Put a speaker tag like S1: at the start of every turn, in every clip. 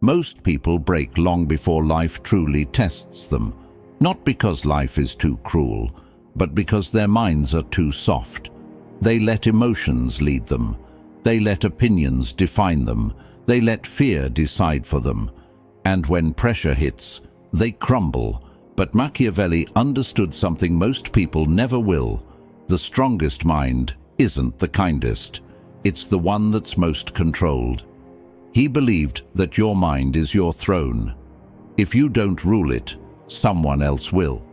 S1: Most people break long before life truly tests them, not because life is too cruel, but because their minds are too soft. They let emotions lead them. They let opinions define them. They let fear decide for them. And when pressure hits, they crumble. But Machiavelli understood something most people never will. The strongest mind isn't the kindest. It's the one that's most controlled. He believed that your mind is your throne. If you don't rule it, someone else will.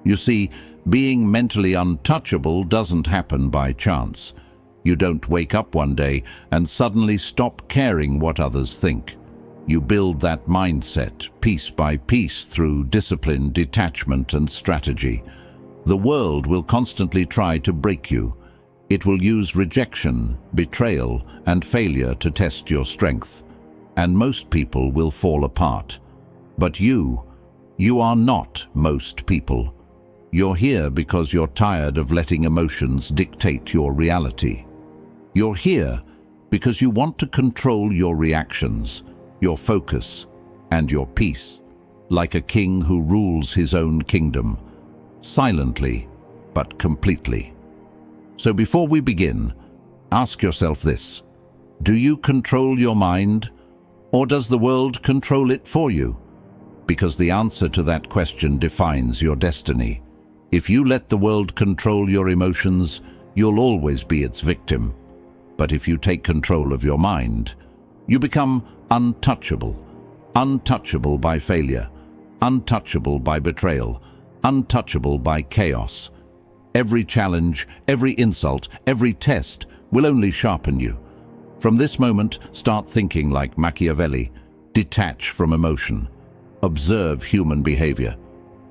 S1: You see, being mentally untouchable doesn't happen by chance. You don't wake up one day and suddenly stop caring what others think. You build that mindset piece by piece through discipline, detachment, and strategy. The world will constantly try to break you. It will use rejection, betrayal, and failure to test your strength. And most people will fall apart. But you are not most people. You're here because you're tired of letting emotions dictate your reality. You're here because you want to control your reactions, your focus, and your peace, like a king who rules his own kingdom, silently but completely. So before we begin, ask yourself this: do you control your mind, or does the world control it for you? Because the answer to that question defines your destiny. If you let the world control your emotions, you'll always be its victim. But if you take control of your mind, you become untouchable. Untouchable by failure, untouchable by betrayal, untouchable by chaos. Every challenge, every insult, every test will only sharpen you. From this moment, start thinking like Machiavelli. Detach from emotion. Observe human behavior.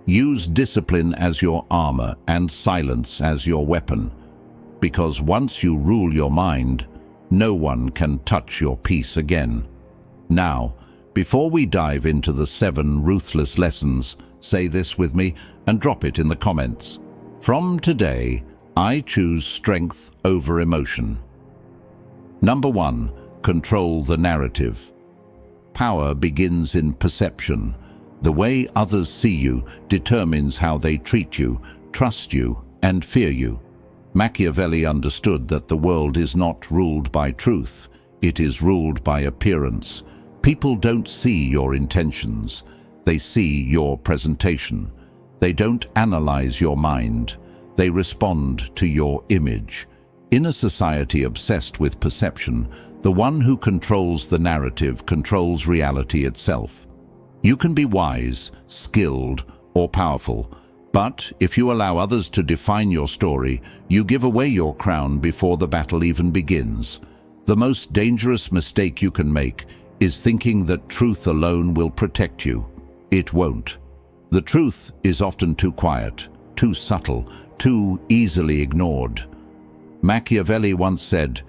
S1: Use discipline as your armor and silence as your weapon. Because once you rule your mind, no one can touch your peace again. Now, before we dive into the 7 ruthless lessons, say this with me and drop it in the comments. From today, I choose strength over emotion. Number 1, control the narrative. Power begins in perception. The way others see you determines how they treat you, trust you, and fear you. Machiavelli understood that the world is not ruled by truth, it is ruled by appearance. People don't see your intentions, they see your presentation. They don't analyze your mind, they respond to your image. In a society obsessed with perception, the one who controls the narrative controls reality itself. You can be wise, skilled, or powerful, but if you allow others to define your story, you give away your crown before the battle even begins. The most dangerous mistake you can make is thinking that truth alone will protect you. It won't. The truth is often too quiet, too subtle, too easily ignored. Machiavelli once said,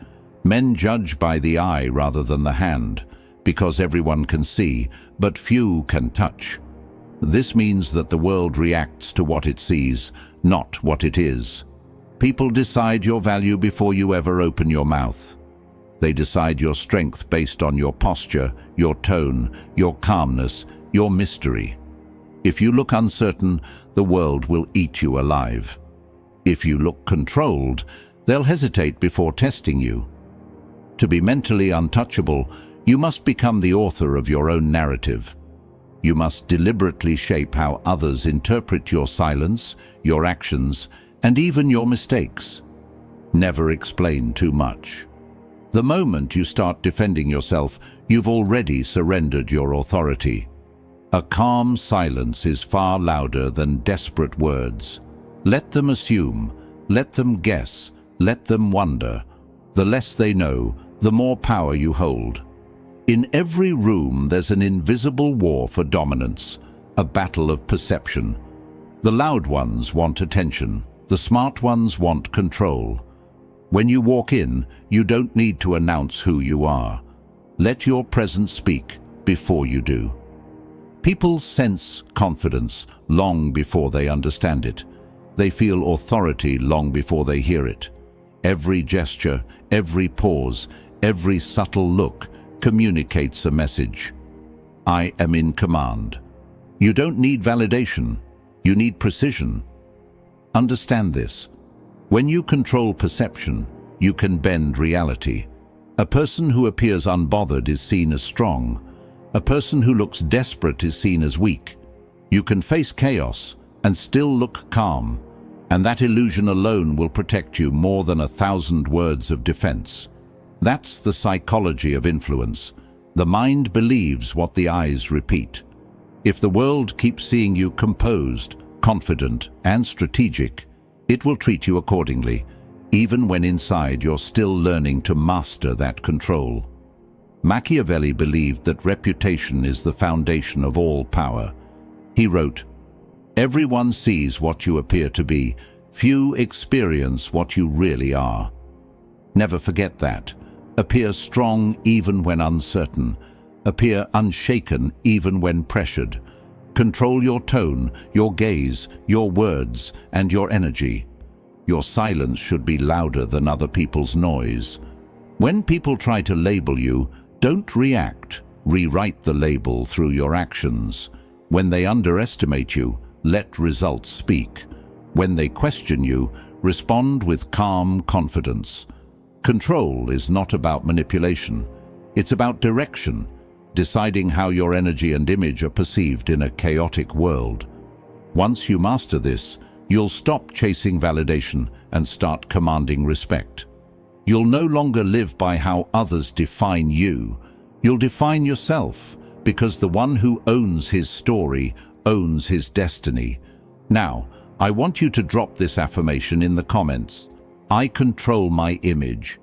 S1: "Men judge by the eye rather than the hand, because everyone can see, but few can touch." This means that the world reacts to what it sees, not what it is. People decide your value before you ever open your mouth. They decide your strength based on your posture, your tone, your calmness, your mystery. If you look uncertain, the world will eat you alive. If you look controlled, they'll hesitate before testing you. To be mentally untouchable, you must become the author of your own narrative. You must deliberately shape how others interpret your silence, your actions, and even your mistakes. Never explain too much. The moment you start defending yourself, you've already surrendered your authority. A calm silence is far louder than desperate words. Let them assume, let them guess, let them wonder. The less they know, the more power you hold. In every room there's an invisible war for dominance, a battle of perception. The loud ones want attention, the smart ones want control. When you walk in, you don't need to announce who you are. Let your presence speak before you do. People sense confidence long before they understand it. They feel authority long before they hear it. Every gesture, every pause, every subtle look communicates a message. I am in command. You don't need validation. You need precision. Understand this. When you control perception, you can bend reality. A person who appears unbothered is seen as strong. A person who looks desperate is seen as weak. You can face chaos and still look calm, and that illusion alone will protect you more than 1,000 words of defense. That's the psychology of influence. The mind believes what the eyes repeat. If the world keeps seeing you composed, confident, and strategic, it will treat you accordingly, even when inside you're still learning to master that control. Machiavelli believed that reputation is the foundation of all power. He wrote, "Everyone sees what you appear to be. Few experience what you really are." Never forget that. Appear strong even when uncertain. Appear unshaken even when pressured. Control your tone, your gaze, your words, and your energy. Your silence should be louder than other people's noise. When people try to label you, don't react. Rewrite the label through your actions. When they underestimate you, let results speak. When they question you, respond with calm confidence. Control is not about manipulation. It's about direction, deciding how your energy and image are perceived in a chaotic world. Once you master this, you'll stop chasing validation and start commanding respect. You'll no longer live by how others define you. You'll define yourself, because the one who owns his story owns his destiny. Now, I want you to drop this affirmation in the comments. I control my image.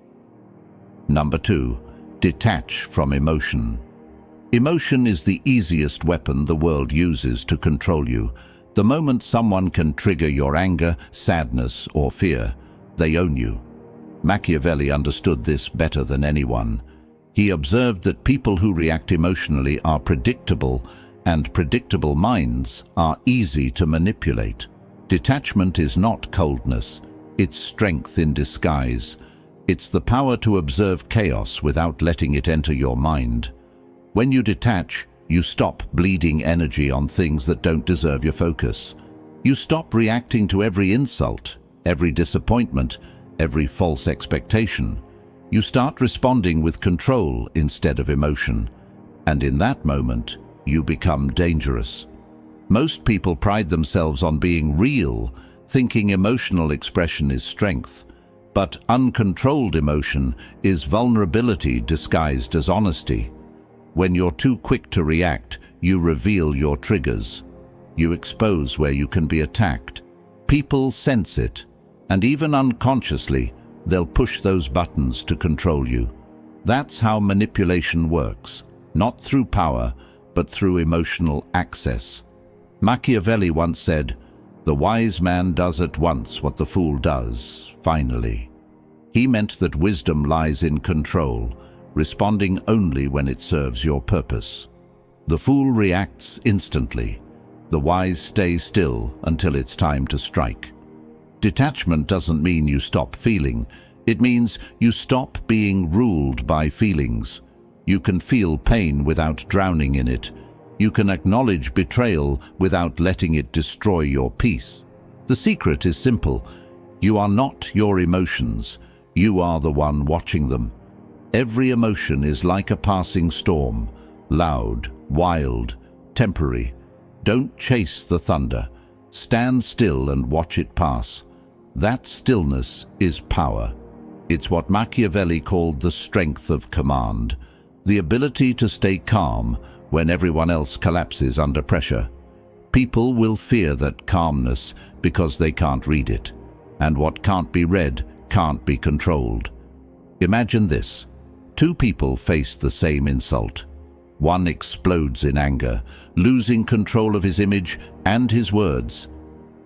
S1: Number 2, detach from emotion. Emotion is the easiest weapon the world uses to control you. The moment someone can trigger your anger, sadness, or fear, they own you. Machiavelli understood this better than anyone. He observed that people who react emotionally are predictable, and predictable minds are easy to manipulate. Detachment is not coldness, it's strength in disguise. It's the power to observe chaos without letting it enter your mind. When you detach, you stop bleeding energy on things that don't deserve your focus. You stop reacting to every insult, every disappointment, every false expectation. You start responding with control instead of emotion. And in that moment, you become dangerous. Most people pride themselves on being real, thinking emotional expression is strength. But uncontrolled emotion is vulnerability disguised as honesty. When you're too quick to react, you reveal your triggers. You expose where you can be attacked. People sense it, and even unconsciously, they'll push those buttons to control you. That's how manipulation works, not through power, but through emotional access. Machiavelli once said, "The wise man does at once what the fool does, finally." He meant that wisdom lies in control, responding only when it serves your purpose. The fool reacts instantly. The wise stay still until it's time to strike. Detachment doesn't mean you stop feeling. It means you stop being ruled by feelings. You can feel pain without drowning in it. You can acknowledge betrayal without letting it destroy your peace. The secret is simple. You are not your emotions. You are the one watching them. Every emotion is like a passing storm, loud, wild, temporary. Don't chase the thunder. Stand still and watch it pass. That stillness is power. It's what Machiavelli called the strength of command, the ability to stay calm when everyone else collapses under pressure. People will fear that calmness because they can't read it, and what can't be read can't be controlled. Imagine this. Two people face the same insult. One explodes in anger, losing control of his image and his words.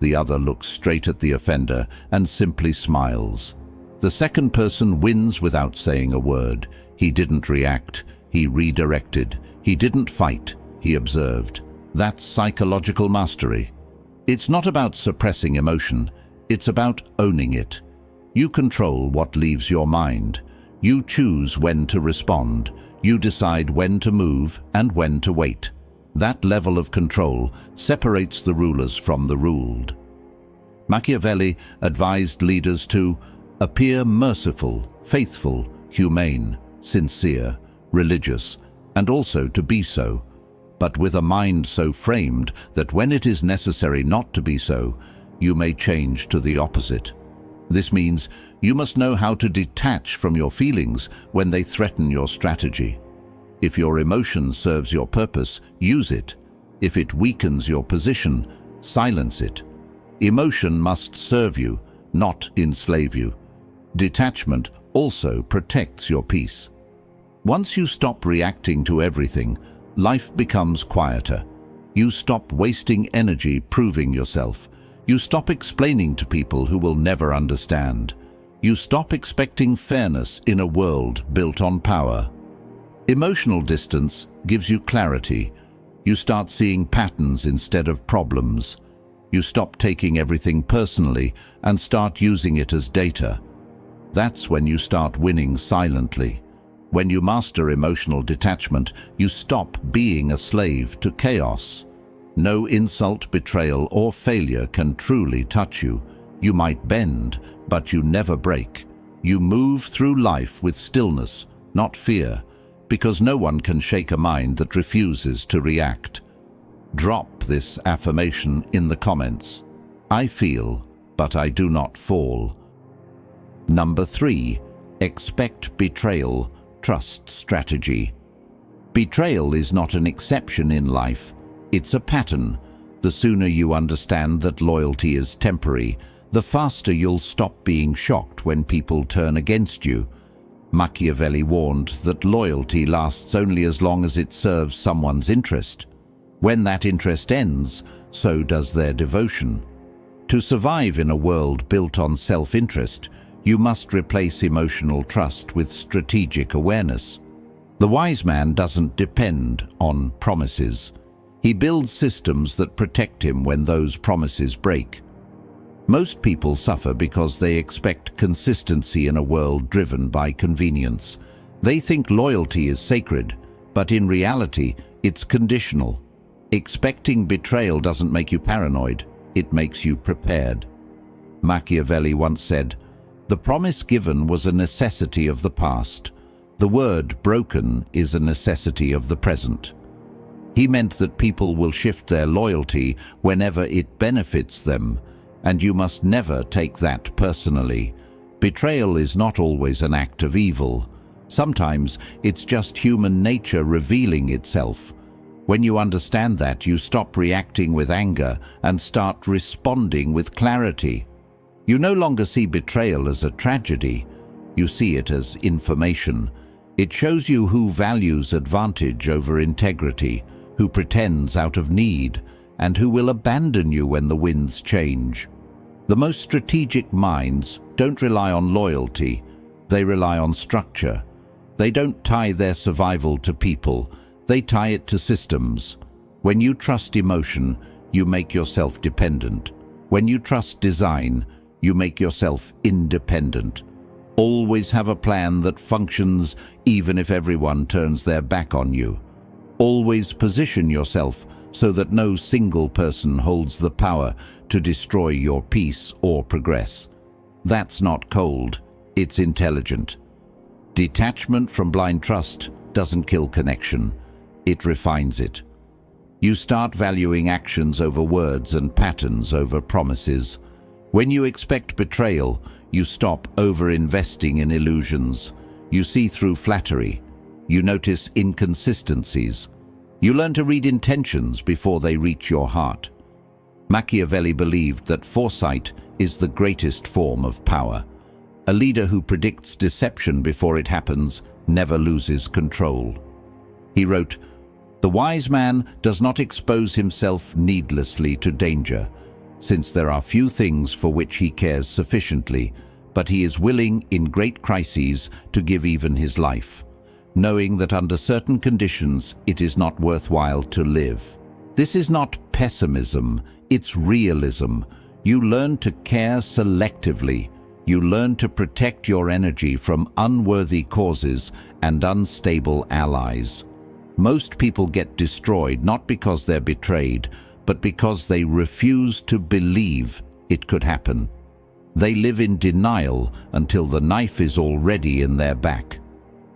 S1: The other looks straight at the offender and simply smiles. The second person wins without saying a word. He didn't react, he redirected. He didn't fight, he observed. That's psychological mastery. It's not about suppressing emotion, it's about owning it. You control what leaves your mind. You choose when to respond. You decide when to move and when to wait. That level of control separates the rulers from the ruled. Machiavelli advised leaders to appear merciful, faithful, humane, sincere, religious, and also to be so, but with a mind so framed that when it is necessary not to be so, you may change to the opposite. This means you must know how to detach from your feelings when they threaten your strategy. If your emotion serves your purpose, use it. If it weakens your position, silence it. Emotion must serve you, not enslave you. Detachment also protects your peace. Once you stop reacting to everything, life becomes quieter. You stop wasting energy proving yourself. You stop explaining to people who will never understand. You stop expecting fairness in a world built on power. Emotional distance gives you clarity. You start seeing patterns instead of problems. You stop taking everything personally and start using it as data. That's when you start winning silently. When you master emotional detachment, you stop being a slave to chaos. No insult, betrayal, or failure can truly touch you. You might bend, but you never break. You move through life with stillness, not fear, because no one can shake a mind that refuses to react. Drop this affirmation in the comments. I feel, but I do not fall. Number 3. Expect betrayal. Trust strategy. Betrayal is not an exception in life. It's a pattern. The sooner you understand that loyalty is temporary, the faster you'll stop being shocked when people turn against you. Machiavelli warned that loyalty lasts only as long as it serves someone's interest. When that interest ends, so does their devotion. To survive in a world built on self-interest, you must replace emotional trust with strategic awareness. The wise man doesn't depend on promises. He builds systems that protect him when those promises break. Most people suffer because they expect consistency in a world driven by convenience. They think loyalty is sacred, but in reality, it's conditional. Expecting betrayal doesn't make you paranoid, it makes you prepared. Machiavelli once said, "The promise given was a necessity of the past. The word broken is a necessity of the present." He meant that people will shift their loyalty whenever it benefits them, and you must never take that personally. Betrayal is not always an act of evil. Sometimes it's just human nature revealing itself. When you understand that, you stop reacting with anger and start responding with clarity. You no longer see betrayal as a tragedy. You see it as information. It shows you who values advantage over integrity, who pretends out of need, and who will abandon you when the winds change. The most strategic minds don't rely on loyalty, they rely on structure. They don't tie their survival to people, they tie it to systems. When you trust emotion, you make yourself dependent. When you trust design, you make yourself independent. Always have a plan that functions even if everyone turns their back on you. Always position yourself so that no single person holds the power to destroy your peace or progress. That's not cold, it's intelligent. Detachment from blind trust doesn't kill connection, it refines it. You start valuing actions over words and patterns over promises. When you expect betrayal, you stop over-investing in illusions. You see through flattery. You notice inconsistencies. You learn to read intentions before they reach your heart. Machiavelli believed that foresight is the greatest form of power. A leader who predicts deception before it happens never loses control. He wrote, "The wise man does not expose himself needlessly to danger, since there are few things for which he cares sufficiently, but he is willing in great crises to give even his life, knowing that under certain conditions it is not worthwhile to live." This is not pessimism, it's realism. You learn to care selectively. You learn to protect your energy from unworthy causes and unstable allies. Most people get destroyed not because they're betrayed, but because they refuse to believe it could happen. They live in denial until the knife is already in their back.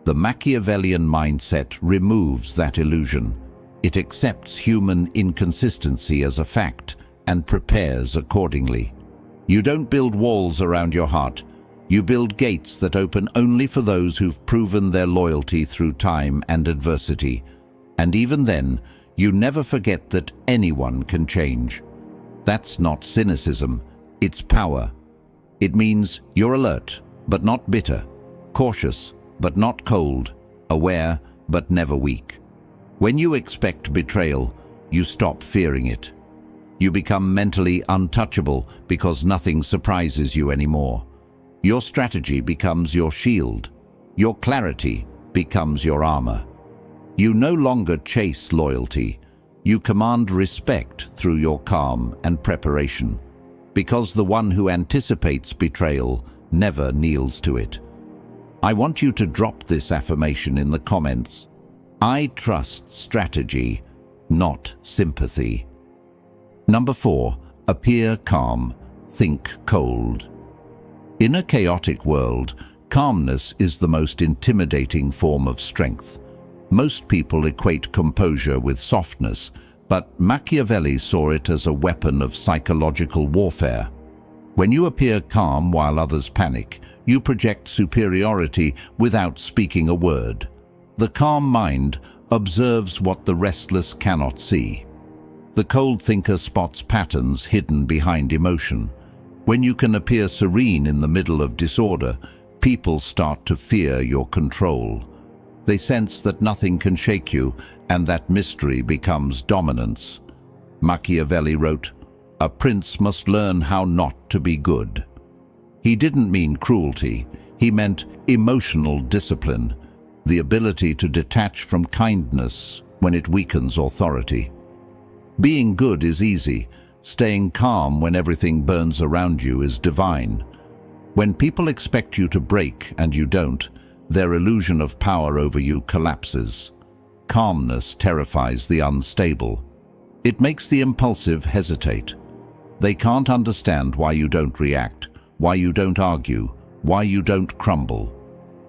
S1: The Machiavellian mindset removes that illusion. It accepts human inconsistency as a fact and prepares accordingly. You don't build walls around your heart. You build gates that open only for those who've proven their loyalty through time and adversity. And even then, you never forget that anyone can change. That's not cynicism, it's power. It means you're alert, but not bitter, cautious, but not cold, aware, but never weak. When you expect betrayal, you stop fearing it. You become mentally untouchable because nothing surprises you anymore. Your strategy becomes your shield. Your clarity becomes your armor. You no longer chase loyalty. You command respect through your calm and preparation, because the one who anticipates betrayal never kneels to it. I want you to drop this affirmation in the comments. I trust strategy, not sympathy. Number 4, appear calm, think cold. In a chaotic world, calmness is the most intimidating form of strength. Most people equate composure with softness, but Machiavelli saw it as a weapon of psychological warfare. When you appear calm while others panic, you project superiority without speaking a word. The calm mind observes what the restless cannot see. The cold thinker spots patterns hidden behind emotion. When you can appear serene in the middle of disorder, people start to fear your control. They sense that nothing can shake you, and that mystery becomes dominance. Machiavelli wrote, "A prince must learn how not to be good." He didn't mean cruelty, he meant emotional discipline, the ability to detach from kindness when it weakens authority. Being good is easy. Staying calm when everything burns around you is divine. When people expect you to break and you don't, their illusion of power over you collapses. Calmness terrifies the unstable. It makes the impulsive hesitate. They can't understand why you don't react, why you don't argue, why you don't crumble.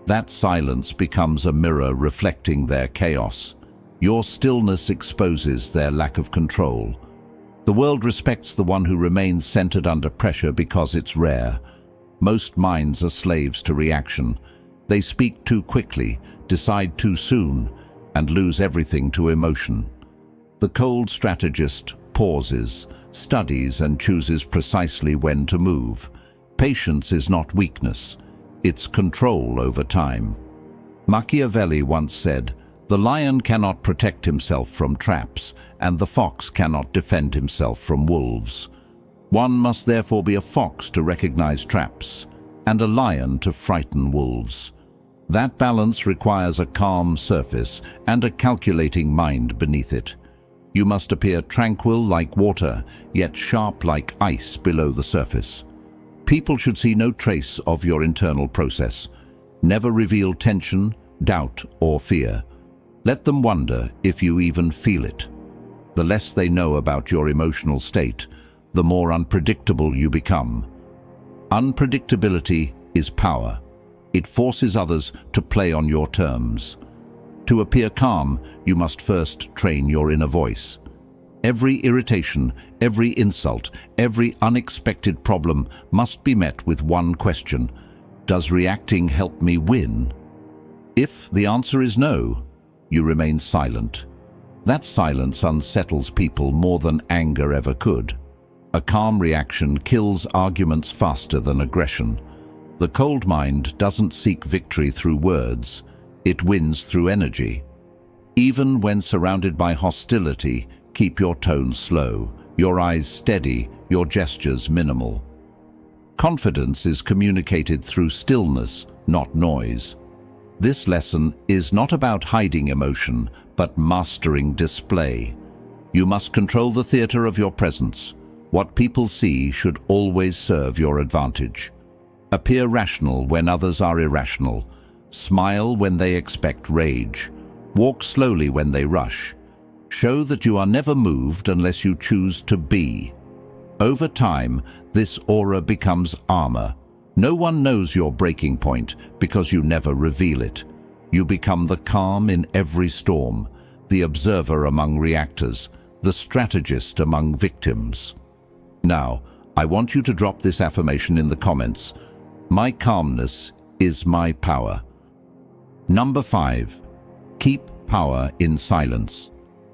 S1: That silence becomes a mirror reflecting their chaos. Your stillness exposes their lack of control. The world respects the one who remains centered under pressure because it's rare. Most minds are slaves to reaction. They speak too quickly, decide too soon, and lose everything to emotion. The cold strategist pauses, studies, and chooses precisely when to move. Patience is not weakness, it's control over time. Machiavelli once said, "The lion cannot protect himself from traps, and the fox cannot defend himself from wolves." One must therefore be a fox to recognize traps, and a lion to frighten wolves. That balance requires a calm surface and a calculating mind beneath it. You must appear tranquil like water, yet sharp like ice below the surface. People should see no trace of your internal process. Never reveal tension, doubt, or fear. Let them wonder if you even feel it. The less they know about your emotional state, the more unpredictable you become. Unpredictability is power. It forces others to play on your terms. To appear calm, you must first train your inner voice. Every irritation, every insult, every unexpected problem must be met with one question: does reacting help me win? If the answer is no, you remain silent. That silence unsettles people more than anger ever could. A calm reaction kills arguments faster than aggression. The cold mind doesn't seek victory through words, it wins through energy. Even when surrounded by hostility, keep your tone slow, your eyes steady, your gestures minimal. Confidence is communicated through stillness, not noise. This lesson is not about hiding emotion, but mastering display. You must control the theater of your presence. What people see should always serve your advantage. Appear rational when others are irrational. Smile when they expect rage. Walk slowly when they rush. Show that you are never moved unless you choose to be. Over time, this aura becomes armor. No one knows your breaking point because you never reveal it. You become the calm in every storm, the observer among reactors, the strategist among victims. Now, I want you to drop this affirmation in the comments. My calmness is my power. Number 5. Keep power in silence.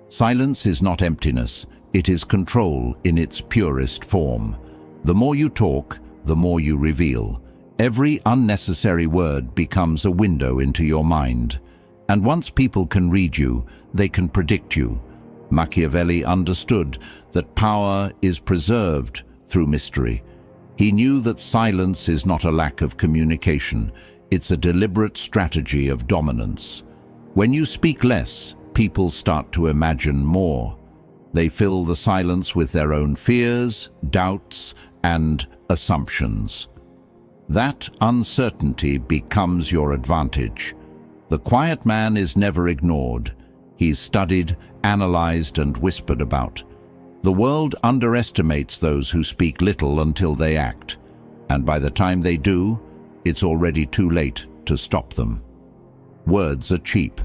S1: Silence is not emptiness, it is control in its purest form. The more you talk, the more you reveal. Every unnecessary word becomes a window into your mind. And once people can read you, they can predict you. Machiavelli understood that power is preserved through mystery. He knew that silence is not a lack of communication, it's a deliberate strategy of dominance. When you speak less, people start to imagine more. They fill the silence with their own fears, doubts, and assumptions. That uncertainty becomes your advantage. The quiet man is never ignored. He's studied, analyzed, and whispered about. The world underestimates those who speak little until they act, and by the time they do, it's already too late to stop them. Words are cheap.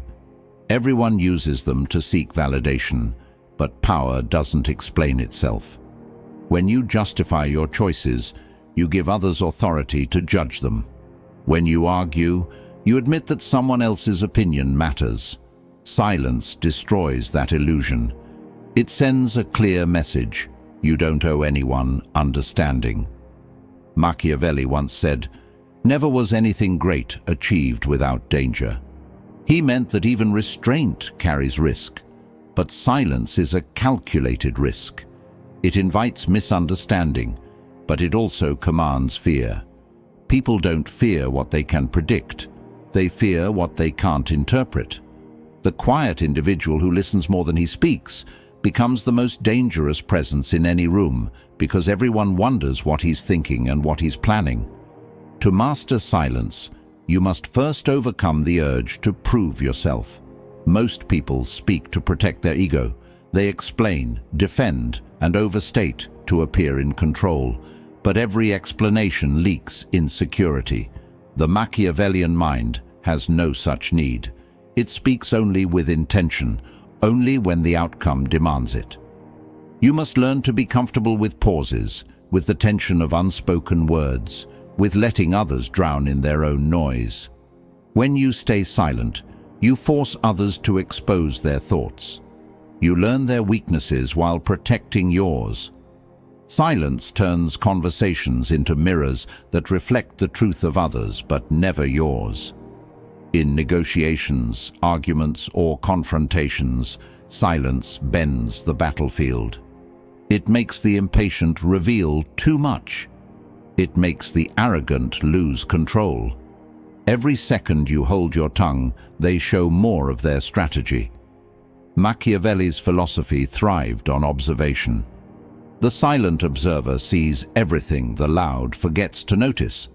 S1: Everyone uses them to seek validation, but power doesn't explain itself. When you justify your choices, you give others authority to judge them. When you argue, you admit that someone else's opinion matters. Silence destroys that illusion. It sends a clear message: you don't owe anyone understanding. Machiavelli once said, "Never was anything great achieved without danger." He meant that even restraint carries risk, but silence is a calculated risk. It invites misunderstanding, but it also commands fear. People don't fear what they can predict. They fear what they can't interpret. The quiet individual who listens more than he speaks becomes the most dangerous presence in any room because everyone wonders what he's thinking and what he's planning. To master silence, you must first overcome the urge to prove yourself. Most people speak to protect their ego. They explain, defend, and overstate to appear in control. But every explanation leaks insecurity. The Machiavellian mind has no such need. It speaks only with intention, only when the outcome demands it. You must learn to be comfortable with pauses, with the tension of unspoken words, with letting others drown in their own noise. When you stay silent, you force others to expose their thoughts. You learn their weaknesses while protecting yours. Silence turns conversations into mirrors that reflect the truth of others, but never yours. In negotiations, arguments, or confrontations, silence bends the battlefield. It makes the impatient reveal too much. It makes the arrogant lose control. Every second you hold your tongue, they show more of their strategy. Machiavelli's philosophy thrived on observation. The silent observer sees everything the loud forgets to notice.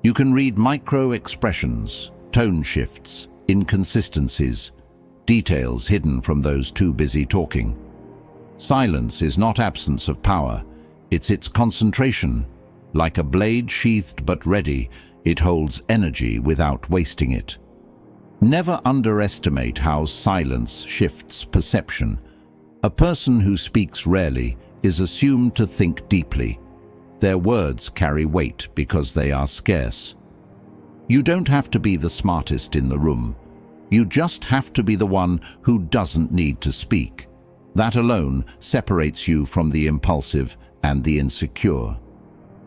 S1: You can read micro-expressions, tone shifts, inconsistencies, details hidden from those too busy talking. Silence is not absence of power, it's its concentration. Like a blade sheathed but ready, it holds energy without wasting it. Never underestimate how silence shifts perception. A person who speaks rarely is assumed to think deeply. Their words carry weight because they are scarce. You don't have to be the smartest in the room. You just have to be the one who doesn't need to speak. That alone separates you from the impulsive and the insecure.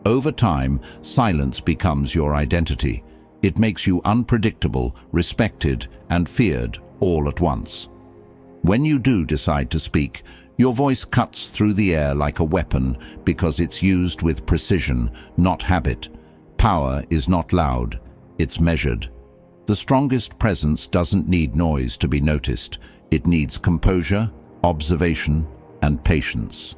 S1: Over time, silence becomes your identity. It makes you unpredictable, respected, and feared all at once. When you do decide to speak, your voice cuts through the air like a weapon because it's used with precision, not habit. Power is not loud, it's measured. The strongest presence doesn't need noise to be noticed. It needs composure, observation, and patience.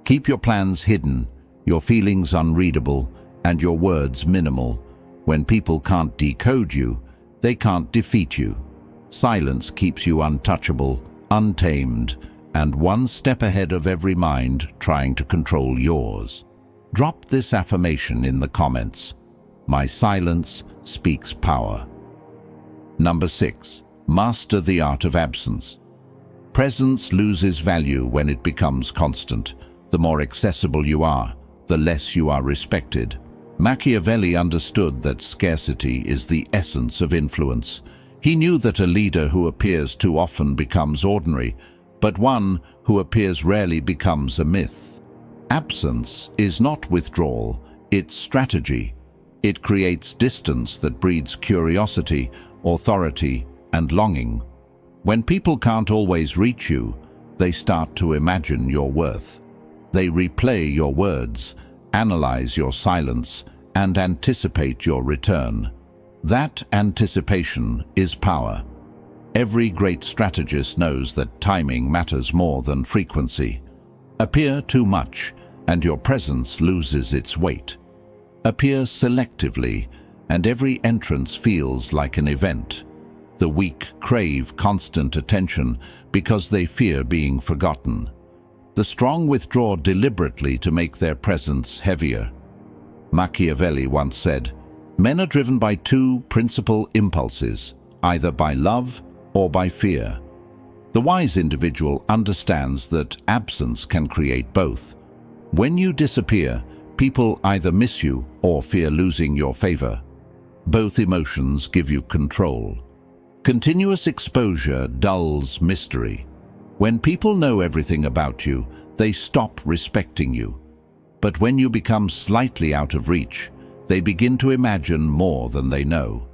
S1: Keep your plans hidden, your feelings unreadable, and your words minimal. When people can't decode you, they can't defeat you. Silence keeps you untouchable, untamed, and one step ahead of every mind trying to control yours. Drop this affirmation in the comments. My silence speaks power. Number 6. Master the art of absence. Presence loses value when it becomes constant. The more accessible you are, the less you are respected. Machiavelli understood that scarcity is the essence of influence. He knew that a leader who appears too often becomes ordinary, but one who appears rarely becomes a myth. Absence is not withdrawal, it's strategy. It creates distance that breeds curiosity, authority, and longing. When people can't always reach you, they start to imagine your worth. They replay your words, analyze your silence, and anticipate your return. That anticipation is power. Every great strategist knows that timing matters more than frequency. Appear too much, and your presence loses its weight. Appear selectively, and every entrance feels like an event. The weak crave constant attention because they fear being forgotten. The strong withdraw deliberately to make their presence heavier. Machiavelli once said, "Men are driven by two principal impulses, either by love or by fear." The wise individual understands that absence can create both. When you disappear, people either miss you or fear losing your favor. Both emotions give you control. Continuous exposure dulls mystery. When people know everything about you, they stop respecting you. But when you become slightly out of reach, they begin to imagine more than they know.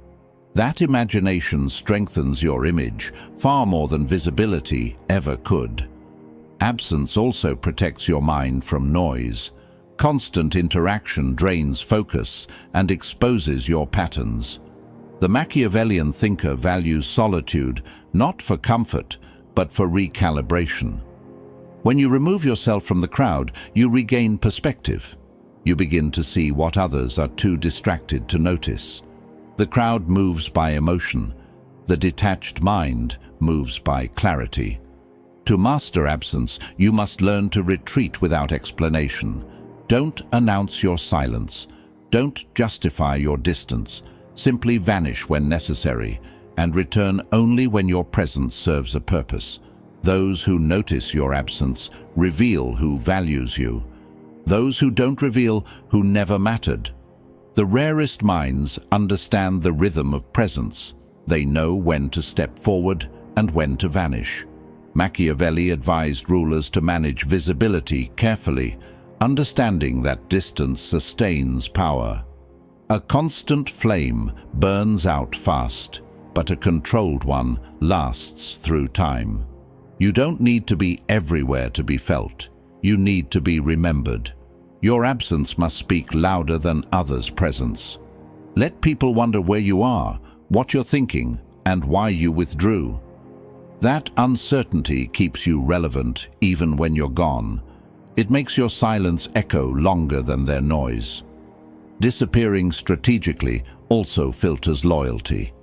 S1: That imagination strengthens your image far more than visibility ever could. Absence also protects your mind from noise. Constant interaction drains focus and exposes your patterns. The Machiavellian thinker values solitude not for comfort, but for recalibration. When you remove yourself from the crowd, you regain perspective. You begin to see what others are too distracted to notice. The crowd moves by emotion. The detached mind moves by clarity. To master absence, you must learn to retreat without explanation. Don't announce your silence. Don't justify your distance. Simply vanish when necessary, and return only when your presence serves a purpose. Those who notice your absence reveal who values you. Those who don't reveal who never mattered. The rarest minds understand the rhythm of presence. They know when to step forward and when to vanish. Machiavelli advised rulers to manage visibility carefully, understanding that distance sustains power. A constant flame burns out fast, but a controlled one lasts through time. You don't need to be everywhere to be felt. You need to be remembered. Your absence must speak louder than others' presence. Let people wonder where you are, what you're thinking, and why you withdrew. That uncertainty keeps you relevant even when you're gone. It makes your silence echo longer than their noise. Disappearing strategically also filters loyalty.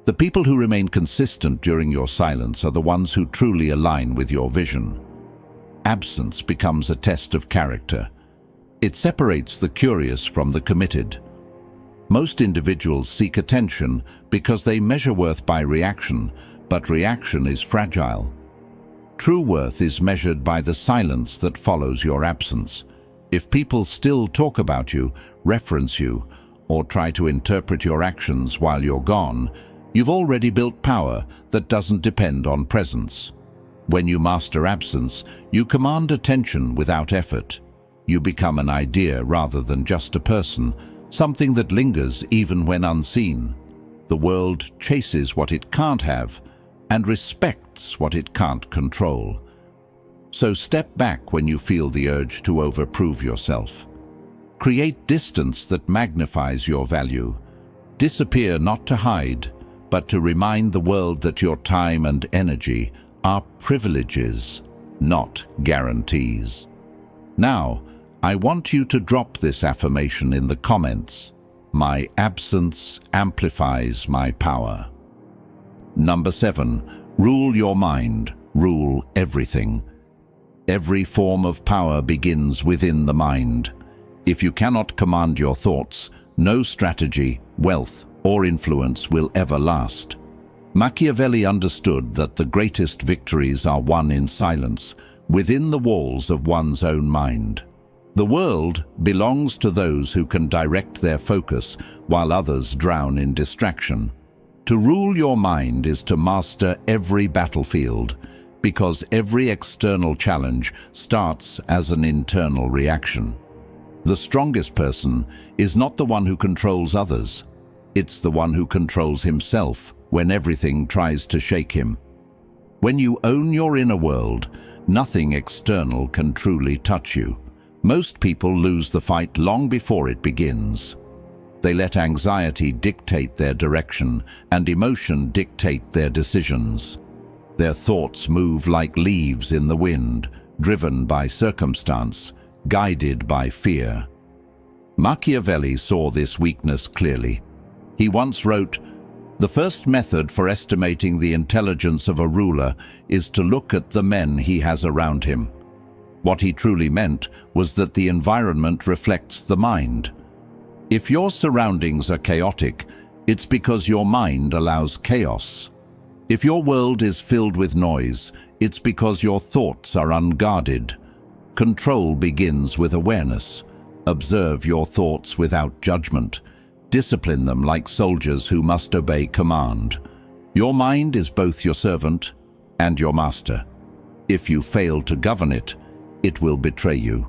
S1: The people who remain consistent during your silence are the ones who truly align with your vision. Absence becomes a test of character. It separates the curious from the committed. Most individuals seek attention because they measure worth by reaction, but reaction is fragile. True worth is measured by the silence that follows your absence. If people still talk about you, reference you, or try to interpret your actions while you're gone, you've already built power that doesn't depend on presence. When you master absence, you command attention without effort. You become an idea rather than just a person, something that lingers even when unseen. The world chases what it can't have and respects what it can't control. So step back when you feel the urge to overprove yourself. Create distance that magnifies your value. Disappear not to hide, but to remind the world that your time and energy are privileges, not guarantees. Now, I want you to drop this affirmation in the comments. My absence amplifies my power. Number 7. Rule your mind. Rule everything. Every form of power begins within the mind. If you cannot command your thoughts, no strategy, wealth, or influence will ever last. Machiavelli understood that the greatest victories are won in silence, within the walls of one's own mind. The world belongs to those who can direct their focus while others drown in distraction. To rule your mind is to master every battlefield, because every external challenge starts as an internal reaction. The strongest person is not the one who controls others. It's the one who controls himself when everything tries to shake him. When you own your inner world, nothing external can truly touch you. Most people lose the fight long before it begins. They let anxiety dictate their direction and emotion dictate their decisions. Their thoughts move like leaves in the wind, driven by circumstance, guided by fear. Machiavelli saw this weakness clearly. He once wrote, "The first method for estimating the intelligence of a ruler is to look at the men he has around him." What he truly meant was that the environment reflects the mind. If your surroundings are chaotic, it's because your mind allows chaos. If your world is filled with noise, it's because your thoughts are unguarded. Control begins with awareness. Observe your thoughts without judgment. Discipline them like soldiers who must obey command. Your mind is both your servant and your master. If you fail to govern it, it will betray you.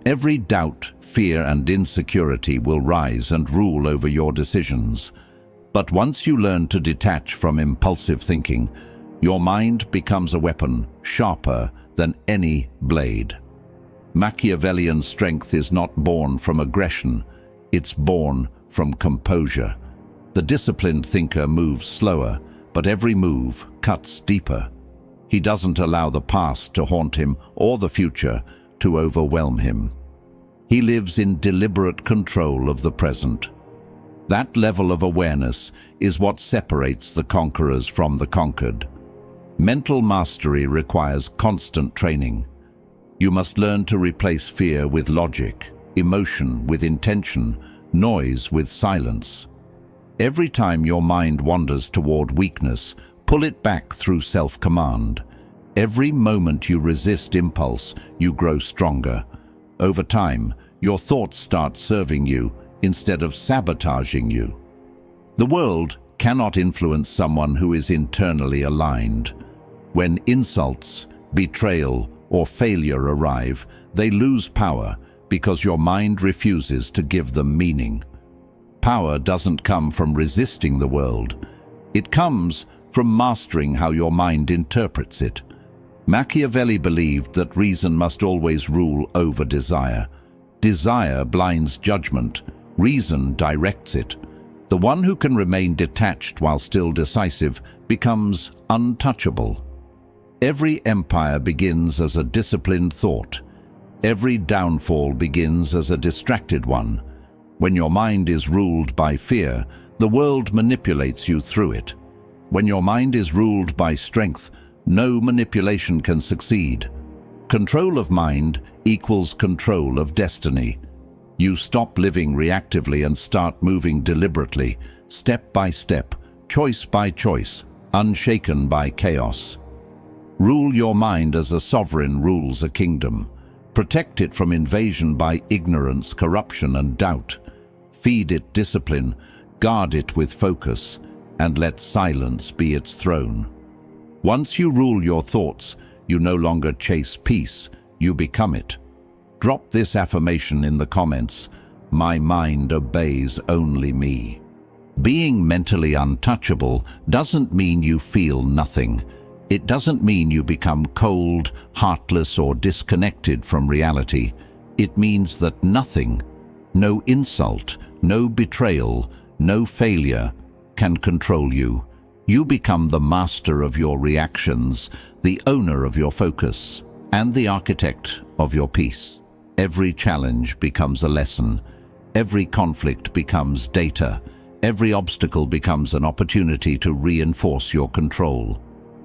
S1: Every doubt, fear, and insecurity will rise and rule over your decisions. But once you learn to detach from impulsive thinking, your mind becomes a weapon sharper than any blade. Machiavellian strength is not born from aggression, it's born from composure. The disciplined thinker moves slower, but every move cuts deeper. He doesn't allow the past to haunt him or the future to overwhelm him. He lives in deliberate control of the present. That level of awareness is what separates the conquerors from the conquered. Mental mastery requires constant training. You must learn to replace fear with logic, emotion with intention, noise with silence. Every time your mind wanders toward weakness, pull it back through self-command. Every moment you resist impulse, you grow stronger. Over time, your thoughts start serving you instead of sabotaging you. The world cannot influence someone who is internally aligned. When insults, betrayal, or failure arrive, they lose power because your mind refuses to give them meaning. Power doesn't come from resisting the world. It comes from mastering how your mind interprets it. Machiavelli believed that reason must always rule over desire. Desire blinds judgment. Reason directs it. The one who can remain detached while still decisive becomes untouchable. Every empire begins as a disciplined thought. Every downfall begins as a distracted one. When your mind is ruled by fear, the world manipulates you through it. When your mind is ruled by strength, no manipulation can succeed. Control of mind equals control of destiny. You stop living reactively and start moving deliberately, step by step, choice by choice, unshaken by chaos. Rule your mind as a sovereign rules a kingdom. Protect it from invasion by ignorance, corruption, and doubt. Feed it discipline, guard it with focus, and let silence be its throne. Once you rule your thoughts, you no longer chase peace, you become it. Drop this affirmation in the comments. My mind obeys only me. Being mentally untouchable doesn't mean you feel nothing. It doesn't mean you become cold, heartless, or disconnected from reality. It means that nothing, no insult, no betrayal, no failure can control you. You become the master of your reactions, the owner of your focus, and the architect of your peace. Every challenge becomes a lesson. Every conflict becomes data. Every obstacle becomes an opportunity to reinforce your control.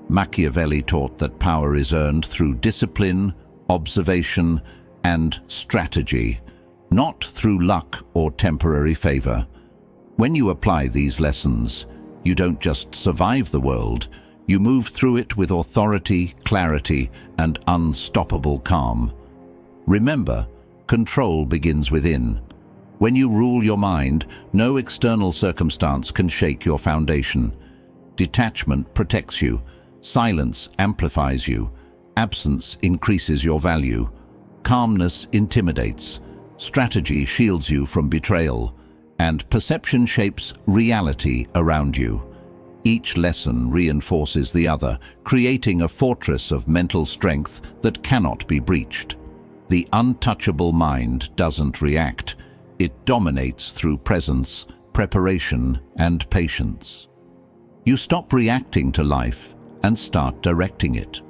S1: Machiavelli taught that power is earned through discipline, observation, and strategy, not through luck or temporary favor. When you apply these lessons, you don't just survive the world, you move through it with authority, clarity, and unstoppable calm. Remember, control begins within. When you rule your mind, no external circumstance can shake your foundation. Detachment protects you. Silence amplifies you. Absence increases your value. Calmness intimidates. Strategy shields you from betrayal. And perception shapes reality around you. Each lesson reinforces the other, creating a fortress of mental strength that cannot be breached. The untouchable mind doesn't react. It dominates through presence, preparation, and patience. You stop reacting to life and start directing it.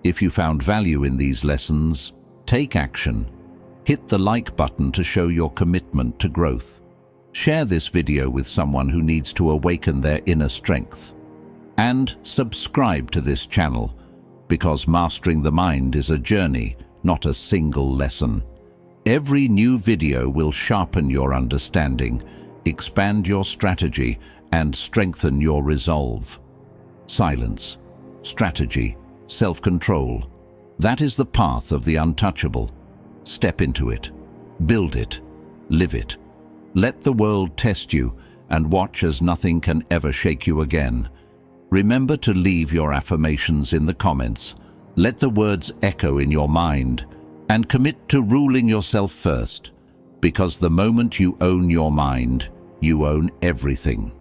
S1: If you found value in these lessons, take action. Hit the like button to show your commitment to growth. Share this video with someone who needs to awaken their inner strength. And subscribe to this channel, because mastering the mind is a journey, not a single lesson. Every new video will sharpen your understanding, expand your strategy, and strengthen your resolve. Silence, strategy, self-control. That is the path of the untouchable. Step into it. Build it. Live it. Let the world test you and watch as nothing can ever shake you again. Remember to leave your affirmations in the comments. Let the words echo in your mind, and commit to ruling yourself first, because the moment you own your mind, you own everything.